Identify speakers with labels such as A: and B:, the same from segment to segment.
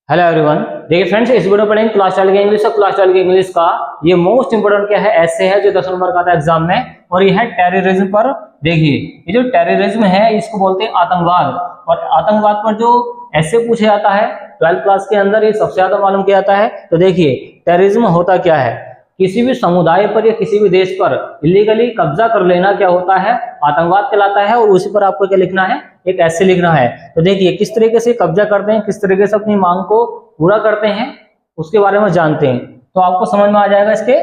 A: Hello everyone. देखिए friends, इस video पढ़ेंगे क्लास 12 के इंग्लिश और क्लास 12 के इंग्लिश का ये मोस्ट इंपोर्टेंट क्या है, ऐसे है जो 10 नंबर का था एग्जाम में, और ये है टेररिज्म पर। देखिए ये जो टेररिज्म है इसको बोलते हैं आतंकवाद, और आतंकवाद पर जो ऐसे पूछा जाता है 12th क्लास के अंदर ये सबसे ज्यादा मालूम किया जाता है। तो देखिए टेररिज्म होता क्या है, किसी भी समुदाय पर या किसी भी देश पर इलीगली कब्जा कर लेना क्या होता है, आतंकवाद कहलाता है। और उसी पर आपको क्या लिखना है, एक ऐसे लिखना है। तो देखिए किस तरीके से कब्जा करते हैं, किस तरीके से अपनी मांग को पूरा करते हैं, उसके बारे में जानते हैं तो आपको समझ में आ जाएगा इसके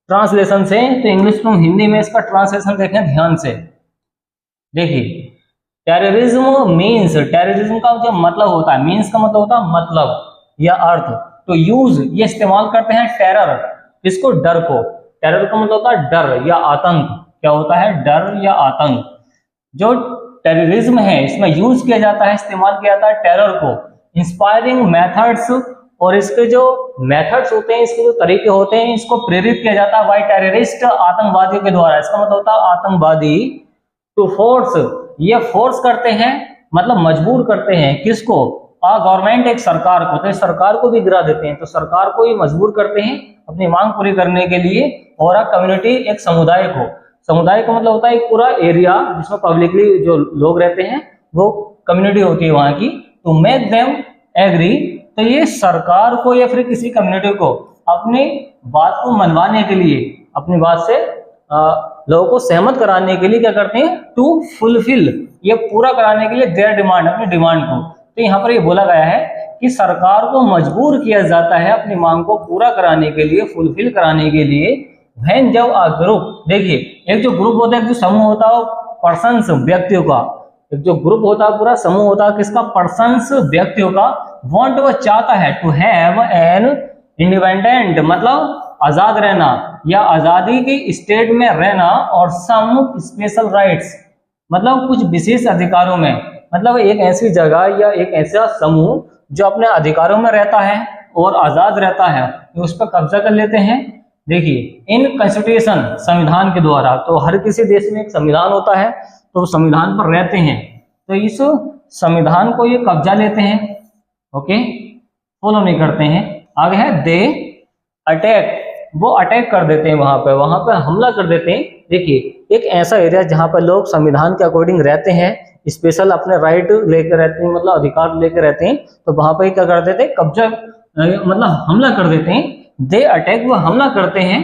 A: ट्रांसलेशन से। तो इंग्लिश में हिंदी में इसका ट्रांसलेशन देखें ध्यान से। देखिए टेररिज्म मीन्स, टेररिज्म का जो मतलब होता है, मीन्स का मतलब होता है मतलब या अर्थ। तो यूज ये इस्तेमाल करते हैं टेरर, किसको, डर को। टेरर का मतलब होता है डर या आतंक। क्या होता है, डर या आतंक। जो टेररिज्म है इसमें यूज किया जाता है, इस्तेमाल किया जाता है टेरर को। इंस्पायरिंग मेथड्स, और इसके जो मेथड्स होते हैं, इसके जो तरीके होते हैं, इसको प्रेरित किया जाता है बाय टेररिस्ट, आतंकवादियों के द्वारा। इसका मतलब होता है आतंकवादी। टू फोर्स, ये फोर्स करते हैं मतलब मजबूर करते हैं, किसको, गवर्नमेंट, एक सरकार को। तो सरकार को भी गिरा देते हैं, तो सरकार को ही मजबूर करते हैं अपनी मांग पूरी करने के लिए। और कम्युनिटी, एक समुदाय को। समुदाय का मतलब होता है एक पूरा एरिया जिसमें पब्लिकली जो लोग रहते हैं वो कम्युनिटी होती है वहां की। टू मेक देम एग्री, तो ये सरकार को या फिर किसी कम्युनिटी को अपनी बात को मनवाने के लिए, अपनी बात से लोगों को सहमत कराने के लिए क्या करते हैं, टू फुलफिल, ये पूरा कराने के लिए देयर डिमांड, अपनी डिमांड को। तो यहाँ पर ये बोला गया है कि सरकार को मजबूर किया जाता है अपनी मांग को पूरा कराने के लिए, फुलफिल कराने के लिए। व्हेन, जब अ ग्रुप, देखिए एक जो ग्रुप होता है, एक जो समूह होता है, पर्सन्स, व्यक्तियों का, एक जो ग्रुप होता है, पूरा समूह होता है, किसका, पर्सन्स, व्यक्तियों का। वांट, वह चाहता है, टू हैव एन इंडिपेंडेंट, मतलब आजाद रहना या आजादी की स्टेट में रहना, और सम स्पेशल राइट्स, मतलब कुछ विशेष अधिकारों में, मतलब एक ऐसी जगह या एक ऐसा समूह जो अपने अधिकारों में रहता है और आजाद रहता है, तो उस पर कब्जा कर लेते हैं। देखिए इन कॉन्स्टिट्यूशन, संविधान के द्वारा। तो हर किसी देश में एक संविधान होता है, तो संविधान पर रहते हैं, तो इस संविधान को ये कब्जा लेते हैं। ओके, फॉलो नहीं करते हैं। आगे है दे अटैक, वो अटैक कर देते हैं, वहां पे हमला कर देते हैं। देखिए एक ऐसा एरिया जहां पर लोग संविधान के अकॉर्डिंग रहते हैं, स्पेशल अपने राइट लेकर रहते हैं, मतलब अधिकार लेकर रहते हैं, तो वहां पर क्या कर देते हैं, कब्जा, मतलब हमला कर देते हैं। दे अटैक, वो हमला करते हैं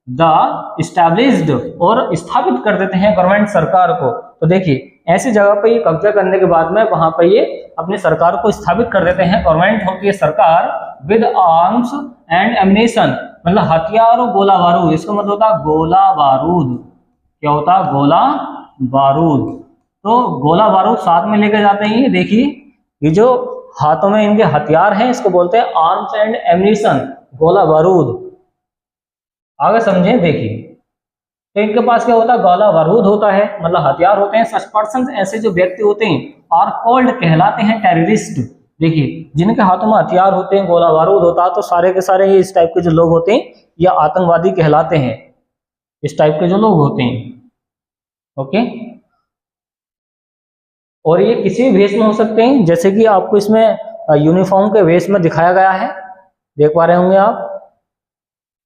A: द इस्टेब्लिश्ड, और स्थापित कर देते हैं गवर्नमेंट, सरकार को। तो देखिए ऐसी जगह पर ये कब्जा करने के बाद में वहां पर ये अपनी सरकार को स्थापित कर देते हैं। गवर्नमेंट होती है सरकार, विद आर्म्स एंड एम्युनिशन, मतलब हथियार और गोला बारूद। इसका मतलब होता है गोला बारूद। क्या होता है, गोला बारूद। तो गोला बारूद साथ में लेके जाते हैं। देखिए ये जो हाथों में इनके हथियार हैं इसको बोलते हैं आर्म्स एंड एम्युनिशन, गोला बारूद। आगे समझे। देखिए तो इनके पास क्या होता है, गोला बारूद होता है, मतलब हथियार होते हैं। सच पर्सन, ऐसे जो व्यक्ति होते हैं, आर कॉल्ड, कहलाते हैं टेररिस्ट। देखिए जिनके हाथों में हथियार होते हैं, गोला बारूद होता है, तो सारे के सारे इस टाइप के जो लोग होते हैं या आतंकवादी कहलाते हैं, इस टाइप के जो लोग होते हैं। ओके, और ये किसी भी वेश में हो सकते हैं, जैसे कि आपको इसमें यूनिफॉर्म के वेश में दिखाया गया है, देख पा रहे होंगे आप।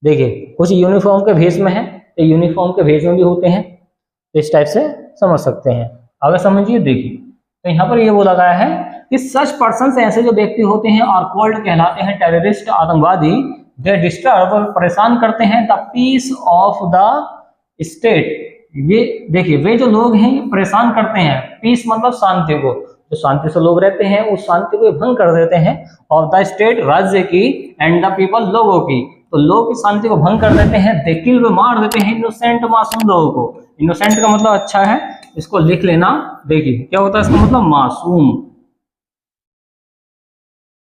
A: देखिए कुछ यूनिफॉर्म के भेष में है, तो यूनिफॉर्म के भेष में भी होते हैं, तो इस टाइप से समझ सकते हैं। आगे समझिए। देखिए तो यहाँ पर ये बोला गया है कि सच पर्सन, ऐसे जो व्यक्ति होते हैं, आर कॉल्ड, कहलाते हैं टेररिस्ट, आतंकवादी। दे डिस्टर्ब, परेशान करते हैं, the peace of the state. ये देखिए वे जो लोग हैं परेशान करते हैं, पीस मतलब शांति को, जो शांति से लोग रहते हैं उस शांति को भंग कर देते हैं। ऑफ द स्टेट, राज्य की, एंड द पीपल, लोगों की, तो लोग की शांति को भंग कर देते हैं। दे किल, मार देते हैं इनोसेंट, मासूम लोगों को। इनोसेंट का मतलब अच्छा है, इसको लिख लेना। देखिए क्या होता है इसका मतलब, मासूम,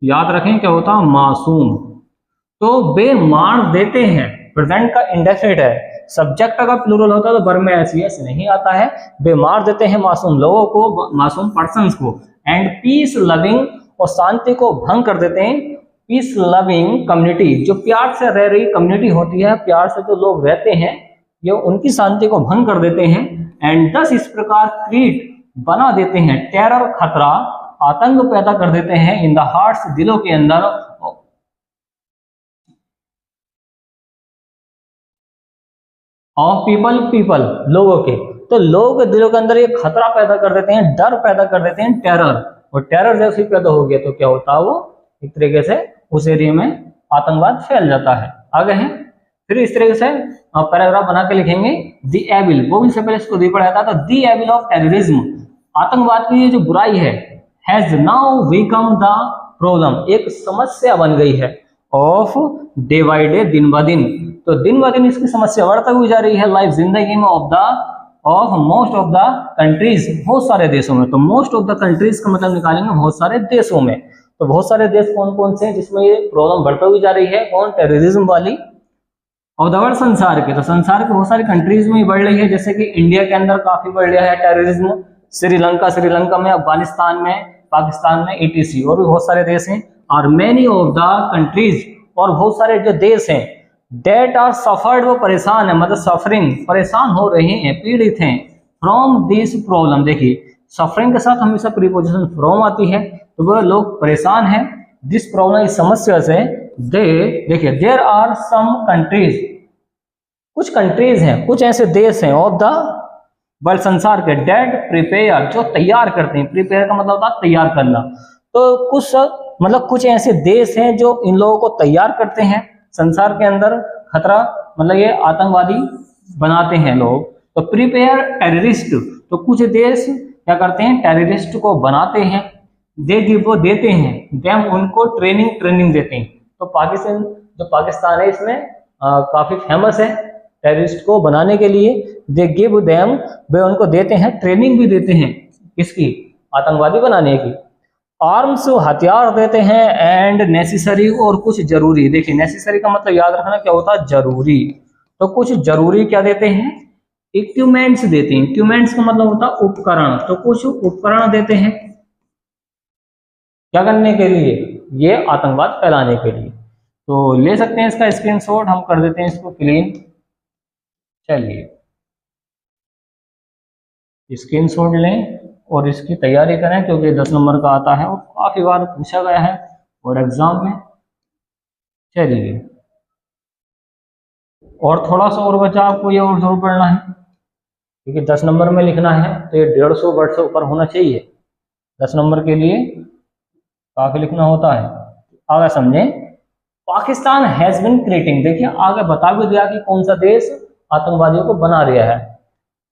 A: याद रखें क्या होता है, मासूम। तो वे मार देते हैं, प्रेजेंट का इंडेफिनिट है, सब्जेक्ट अगर प्लूरल होता तो वर्ब में एस नहीं आता है। वे मार देते हैं मासूम लोगों को, मासूम पर्सन्स को। एंड पीस लविंग, और शांति को भंग कर देते हैं, पीस लविंग कम्युनिटी, जो प्यार से रह रही कम्युनिटी होती है, प्यार से जो लोग रहते हैं, ये उनकी शांति को भंग कर देते हैं। एंड दस, इस प्रकार क्रिएट, बना देते हैं, टेरर, खतरा, आतंक पैदा कर देते हैं इन द हार्ट्स, दिलों के अंदर, ऑफ पीपल लोगों के। तो लोगों के दिलों के अंदर ये खतरा पैदा कर देते हैं, डर पैदा कर देते हैं, टेरर। और टेरर जैसे पैदा हो गया तो क्या होता है, वो एक तरीके से उस एरिया में आतंकवाद फैल जाता है। आगे है फिर इस तरीके से पैराग्राफ बना के लिखेंगे दी एविल, वो से पहले इसको दी पढ़ाया था। तो दी एविल ऑफ टेररिज्म, आतंकवाद की ये जो बुराई है, has now become the problem, एक समस्या बन गई है, ऑफ डे बाई डे, दिन ब दिन। तो दिन ब दिन इसकी समस्या बढ़ती हुई जा रही है लाइफ, जिंदगी में, of most of the countries, बहुत सारे देशों में। तो मोस्ट ऑफ द कंट्रीज का मतलब निकालेंगे बहुत सारे देशों में। तो बहुत सारे देश कौन कौन से हैं जिसमें ये प्रॉब्लम बढ़ती हुई जा रही है, कौन, टेररिज्म वाली, और द वर्ल्ड, संसार के। तो संसार के बहुत सारी कंट्रीज में बढ़ रही है, जैसे कि इंडिया के अंदर काफी बढ़ रहा है टेररिज्म, श्रीलंका में, अफगानिस्तान में, पाकिस्तान में, ETC, और भी बहुत सारे देश हैं। और मेनी ऑफ द कंट्रीज, और बहुत सारे जो देश हैं, डेट आर सफर्ड, वो परेशान है, मतलब सफरिंग, परेशान हो रहे हैं, पीड़ित हैं, फ्रॉम दिस प्रॉब्लम। देखिए सफरिंग के साथ हमेशा प्रीपोजिशन फ्रॉम आती है, तो वह लोग परेशान हैं दिस प्रॉब्लम, इस समस्या से। देखिए देयर आर सम कंट्रीज, कुछ कंट्रीज हैं, कुछ ऐसे देश हैं ऑफ द वर्ल्ड, संसार के, डेट प्रिपेयर, जो तैयार करते हैं, प्रिपेयर का मतलब होता है तैयार करना। तो कुछ मतलब कुछ ऐसे देश हैं जो इन लोगों को तैयार करते हैं, संसार के अंदर खतरा, मतलब ये आतंकवादी बनाते हैं लोग। तो प्रिपेयर टेररिस्ट, तो कुछ देश क्या करते हैं, टेररिस्ट को बनाते हैं, दे गिव, वो देते हैं, देम, उनको ट्रेनिंग देते हैं। तो पाकिस्तान है इसमें काफी फेमस है टेररिस्ट को बनाने के लिए, दे गिव देम, वे उनको देते हैं, ट्रेनिंग भी देते हैं, किसकी, आतंकवादी बनाने की। आर्म्स, हथियार देते हैं, एंड नेसेसरी, और कुछ जरूरी। देखिए नेसेसरी का मतलब याद रखना क्या होता है, जरूरी। तो कुछ जरूरी क्या देते हैं, इक्विपमेंट्स देते हैं, इक्विपमेंट्स का मतलब होता है उपकरण। तो कुछ उपकरण देते हैं क्या करने के लिए, ये आतंकवाद फैलाने के लिए। तो ले सकते हैं इसका स्क्रीनशॉट, हम कर देते हैं इसको क्लीन। चलिए स्क्रीनशॉट लें और इसकी तैयारी करें, क्योंकि 10 नंबर का आता है और काफी बार पूछा गया है और एग्जाम में। चलिए और थोड़ा सा और बचा आपको, ये और जरूर पढ़ना है, क्योंकि 10 नंबर में लिखना है तो ये 150 वर्ड से ऊपर होना चाहिए। 10 नंबर के लिए काफी लिखना होता है। आगे समझें, पाकिस्तान हैज बिन क्रिएटिंग, देखिए आगे बता भी दिया कि कौन सा देश आतंकवादियों को बना रहा है।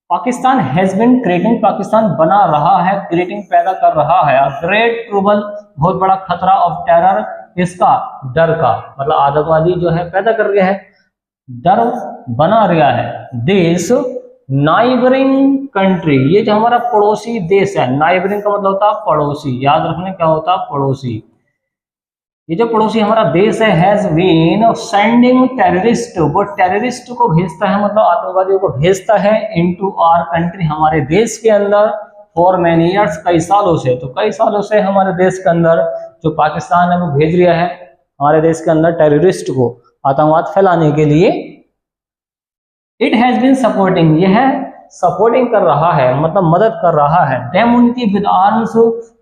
A: Pakistan has been creating, Pakistan बना रहा है, क्रिएटिंग पैदा कर रहा है, ग्रेट ट्रबल, बहुत बड़ा खतरा, ऑफ टेरर, इसका, डर का, मतलब आतंकवादी जो है पैदा कर रहा है, डर बना रहा है। देश, नाइबरिंग कंट्री, ये जो हमारा पड़ोसी देश है, नाइबरिंग का मतलब होता है पड़ोसी, याद रखने क्या होता है, पड़ोसी। ये जो पड़ोसी हमारा देश है, हैज बीन सेंडिंग टेररिस्ट, वो टेररिस्ट को भेजता है, मतलब आतंकवादियों को भेजता है, इनटू आवर कंट्री, हमारे देश के अंदर, फॉर मैनी ईयर्स, कई सालों से। तो कई सालों से हमारे देश के अंदर जो पाकिस्तान है वो भेज रहा है हमारे देश के अंदर टेररिस्ट को, आतंकवाद फैलाने के लिए। इट हैज बीन सपोर्टिंग, यह सपोर्टिंग कर रहा है, मतलब मदद कर रहा है, देम, उनकी, विद आर्म्स,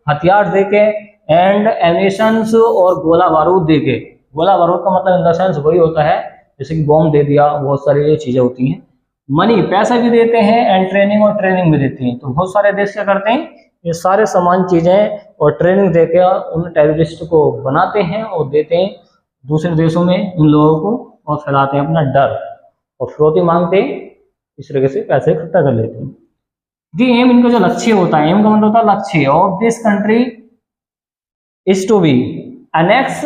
A: हथियार देके, एंड एमिशंस, और गोला बारूद देके। गोला बारूद का मतलब इन द सेंस वही होता है जैसे कि बॉम्ब दे दिया, बहुत सारी ये चीजें होती हैं। मनी, पैसा भी देते हैं, एंड ट्रेनिंग, और ट्रेनिंग भी देती हैं। तो बहुत सारे देश क्या करते हैं, ये सारे सामान चीजें और ट्रेनिंग देके उन टेररिस्ट को बनाते हैं और देते हैं दूसरे देशों में उन लोगों को, और फैलाते हैं अपना डर और फिरौती मांगते हैं, इस तरीके से पैसे इकट्ठा कर लेते हैं। दी एम, इनका जो लक्ष्य होता है, एम का मतलब होता है लक्ष्य, of this country is to be annex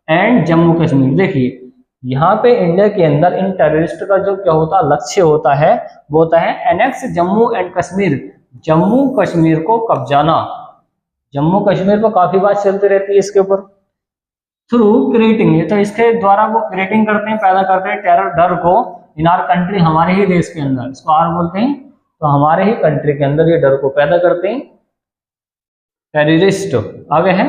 A: and Jammu Kashmir. देखिए यहाँ पे इंडिया के अंदर इन टेररिस्ट का जो क्या होता है, लक्ष्य होता है, वो होता है एनेक्स जम्मू एंड कश्मीर, जम्मू कश्मीर को कब्जाना। जम्मू कश्मीर पर काफी बात चलती रहती है इसके ऊपर। थ्रू क्रिएटिंग, तो इसके द्वारा वो क्रिएटिंग करते हैं, पैदा करते हैं टेरर, डर को, इन आर कंट्री, हमारे ही देश के अंदर, इसको आर बोलते हैं। तो हमारे ही कंट्री के अंदर ये डर को पैदा करते हैं टेररिस्ट। आगे है,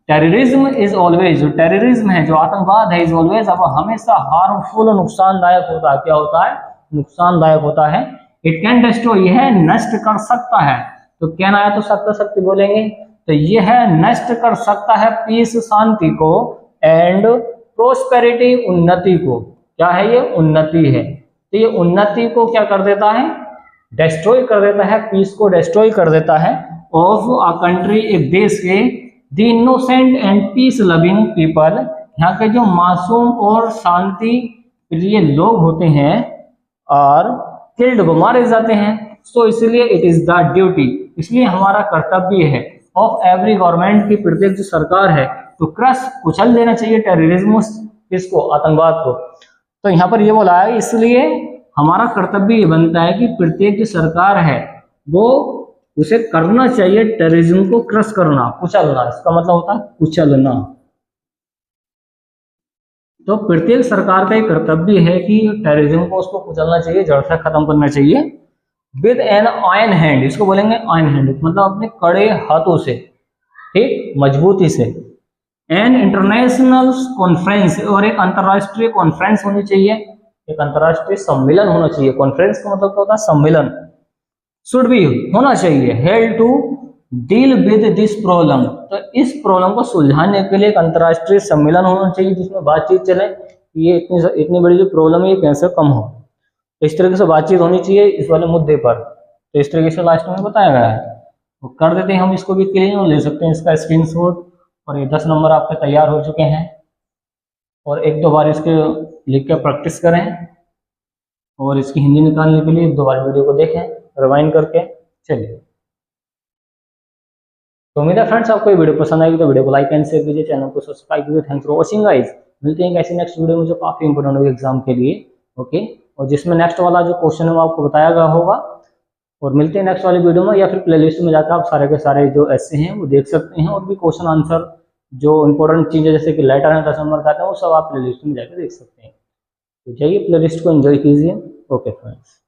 A: टेररिज्म इज ऑलवेज, जो टेररिज्म है, जो आतंकवाद है, इज ऑलवेज, अब हमेशा हार्मफुल, नुकसानदायक होता है। क्या होता है, नुकसानदायक होता है। इट कैन डिस्ट्रॉय, यह नष्ट कर सकता है। तो कैन आया तो सकता, शक्ति बोलेंगे, तो ये है नष्ट कर सकता है पीस शांति को एंड प्रोस्पेरिटी उन्नति को। क्या है ये? उन्नति है। तो ये उन्नति को क्या कर देता है? डिस्ट्रॉय कर देता है, पीस को डिस्ट्रॉय कर देता है ऑफ अ कंट्री, एक देश के। The innocent and peace loving people, यहाँ के जो मासूम और शांति प्रिय लोग होते हैं और किल्ड, वो मारे जाते हैं। सो इसलिए इट इज द ड्यूटी, इसलिए हमारा कर्तव्य है ऑफ एवरी गवर्नमेंट की, प्रत्येक जो सरकार है, तो क्रश, कुचल देना चाहिए टेररिज्म, किसको? आतंकवाद को। तो यहाँ पर ये बोला है, इसलिए हमारा कर्तव्य ये बनता है कि प्रत्येक जो सरकार है वो उसे करना चाहिए टेररिज्म को क्रश करना, कुचलना। इसका मतलब होता है कुचलना। तो प्रत्येक सरकार का एक कर्तव्य है कि टेररिज्म को उसको कुचलना चाहिए, जड़ से खत्म करना चाहिए। विद एन आयरन हैंड, इसको बोलेंगे आयरन हैंड, मतलब अपने कड़े हाथों से, ठीक, मजबूती से। एन इंटरनेशनल कॉन्फ्रेंस, और एक अंतरराष्ट्रीय कॉन्फ्रेंस होनी चाहिए, एक अंतरराष्ट्रीय सम्मेलन होना चाहिए। कॉन्फ्रेंस का मतलब होता है सम्मेलन, शुड भी होना चाहिए। Held to deal with this problem, तो इस प्रॉब्लम को सुलझाने के लिए एक अंतरराष्ट्रीय सम्मेलन होना चाहिए जिसमें बातचीत चले कि ये इतनी बड़ी जो प्रॉब्लम है ये कैसे कम हो। तो इस तरीके से बातचीत होनी चाहिए इस वाले मुद्दे पर। तो इस तरीके से लास्ट में बताया गया है, तो कर देते हैं हम इसको भी क्लीन और ले सकते हैं इसका स्क्रीनशॉट। और ये 10 नंबर आपके तैयार हो चुके हैं, और एक दो बार इसके लिख के प्रैक्टिस करें, और इसकी हिंदी निकालने के लिए एक दो बार वीडियो को देखें रिवाइंड करके। चलिए, तो उम्मीद है फ्रेंड्स आपको ये वीडियो पसंद आएगी, तो वीडियो को लाइक एंड शेयर कीजिए, चैनल को सब्सक्राइब कीजिए। Thanks for watching guys. मिलते हैं ऐसी नेक्स्ट वीडियो में जो काफी इंपॉर्टेंट होगी एग्जाम के लिए, ओके, और जिसमें नेक्स्ट वाला जो क्वेश्चन है वो आपको बताया गया होगा। और मिलते हैं नेक्स्ट वाली वीडियो में, या फिर प्लेलिस्ट में जाकर आप सारे के सारे जो ऐसे हैं वो देख सकते हैं, और भी क्वेश्चन आंसर जो इंपॉर्टेंट चीजें जैसे कि लेटर है 10 नंबर का आता है, वो सब आप प्लेलिस्ट में जाकर देख सकते हैं। तो जाइए प्लेलिस्ट को एंजॉय कीजिए। Okay friends.